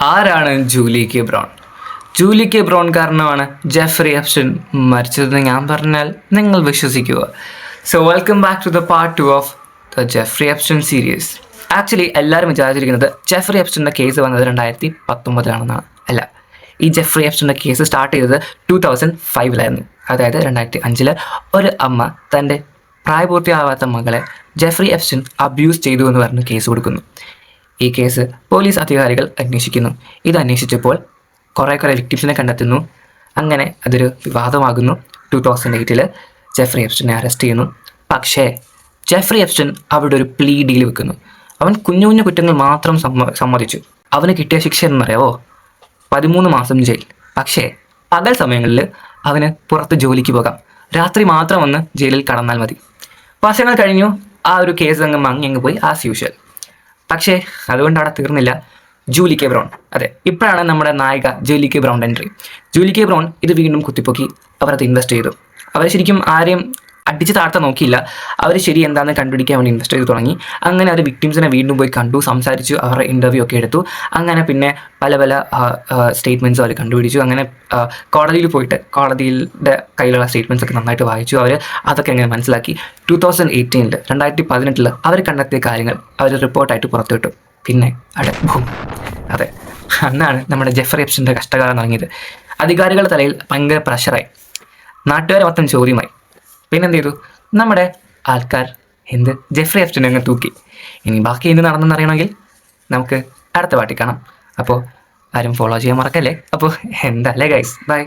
ആരാണ് Julie K Brown? Julie K Brown കാരണമാണ് Jeffrey Epstein മരിച്ചതെന്ന് ഞാൻ പറഞ്ഞാൽ നിങ്ങൾ വിശ്വസിക്കുക. So welcome back to the part 2 of the Jeffrey Epstein series. Actually എല്ലാവരും വിചാരിച്ചിരിക്കുന്നത് ജെഫ്രി എപ്സ്റ്റൈൻ്റെ കേസ് വന്നത് 2019 അല്ല. ഈ ജെഫ്രി എപ്സ്റ്റൈൻ്റെ കേസ് സ്റ്റാർട്ട് ചെയ്തത് 2005 അതായത് 2005 ഒരു അമ്മ തൻ്റെ പ്രായപൂർത്തിയാവാത്ത മകളെ ജെഫ്രി എപ്സ്റ്റൈൻ അബ്യൂസ് ചെയ്തു എന്ന് പറഞ്ഞ് കേസ് കൊടുക്കുന്നു. ഈ കേസ് പോലീസ് അധികാരികൾ അന്വേഷിക്കുന്നു. ഇത് അന്വേഷിച്ചപ്പോൾ കുറേ വിക്ടിംസിനെ കണ്ടെത്തുന്നു. അങ്ങനെ അതൊരു വിവാദമാകുന്നു. 2008 ജെഫ്രി എപ്സ്റ്റൈനെ അറസ്റ്റ് ചെയ്യുന്നു. പക്ഷേ ജെഫ്രി എപ്സ്റ്റൈൻ അവിടെ ഒരു പ്ലീ ഡീൽ വെക്കുന്നു. അവൻ കുഞ്ഞു കുഞ്ഞു കുറ്റങ്ങൾ മാത്രം സമ്മതിച്ചു. അവന് കിട്ടിയ ശിക്ഷ എന്നറിയാവോ? 13 മാസം ജയിൽ. പക്ഷേ പകൽ സമയങ്ങളിൽ അവന് പുറത്ത് ജോലിക്ക് പോകാം. രാത്രി മാത്രം വന്ന് ജയിലിൽ കടന്നാൽ മതി. വർഷങ്ങൾ കഴിഞ്ഞു. ആ ഒരു കേസ് അങ്ങ് പോയി ആസ് യൂഷ്വൽ. പക്ഷേ അതുകൊണ്ട് അവിടെ തീർന്നില്ല. ജൂലി കെ ബ്രൗൺ, അതെ, ഇപ്പോഴാണ് നമ്മുടെ നായിക Julie K brown entry. Julie K brown ഇത് വീണ്ടും കുത്തിപ്പൊക്കി. അവരത് ഇൻവെസ്റ്റ് ചെയ്തു. അവർ ശരിക്കും ആരെയും അടിച്ച് താഴ്ത്താൻ നോക്കിയില്ല. അവർ ശരി എന്താണെന്ന് കണ്ടുപിടിക്കാൻ വേണ്ടി ഇൻവെസ്റ്റ് ചെയ്ത് തുടങ്ങി. അങ്ങനെ അവർ വിക്ടിംസിനെ വീണ്ടും പോയി കണ്ടു, സംസാരിച്ചു, അവരുടെ ഇൻ്റർവ്യൂ ഒക്കെ എടുത്തു. അങ്ങനെ പിന്നെ പല സ്റ്റേറ്റ്മെൻറ്റ്സും അവർ കണ്ടുപിടിച്ചു. അങ്ങനെ കോടതിയിൽ പോയിട്ട് കോടതിയുടെ കയ്യിലുള്ള സ്റ്റേറ്റ്മെൻറ്റ്സ് ഒക്കെ നന്നായിട്ട് വായിച്ചു. അവർ അതൊക്കെ അങ്ങനെ മനസ്സിലാക്കി. 2018 അവർ കണ്ടെത്തിയ കാര്യങ്ങൾ അവർ റിപ്പോർട്ടായിട്ട് പുറത്തുവിട്ടു. പിന്നെ അവിടെ അതെ, അന്നാണ് നമ്മുടെ ജെഫ്രി എപ്സ്റ്റൈൻ്റെ കഷ്ടകാലം തുടങ്ങിയത്. അധികാരികളുടെ തലയിൽ ഭയങ്കര പ്രഷറായി. നാട്ടുകാരെ മൊത്തം ചോദ്യമായി. പിന്നെന്ത് ചെയ്തു? നമ്മുടെ ആൾക്കാർ ജെഫ്രി എപ്സ്റ്റൈനെ അങ്ങ് തൂക്കി. ഇനി ബാക്കി എന്ത് നടന്നെന്ന് അറിയണമെങ്കിൽ നമുക്ക് അടുത്ത പാട്ടിൽ കാണാം. അപ്പോൾ ആരും ഫോളോ ചെയ്യാൻ മറക്കല്ലേ. അപ്പോൾ എന്താ അല്ലേ ഗൈസ്, ബൈ.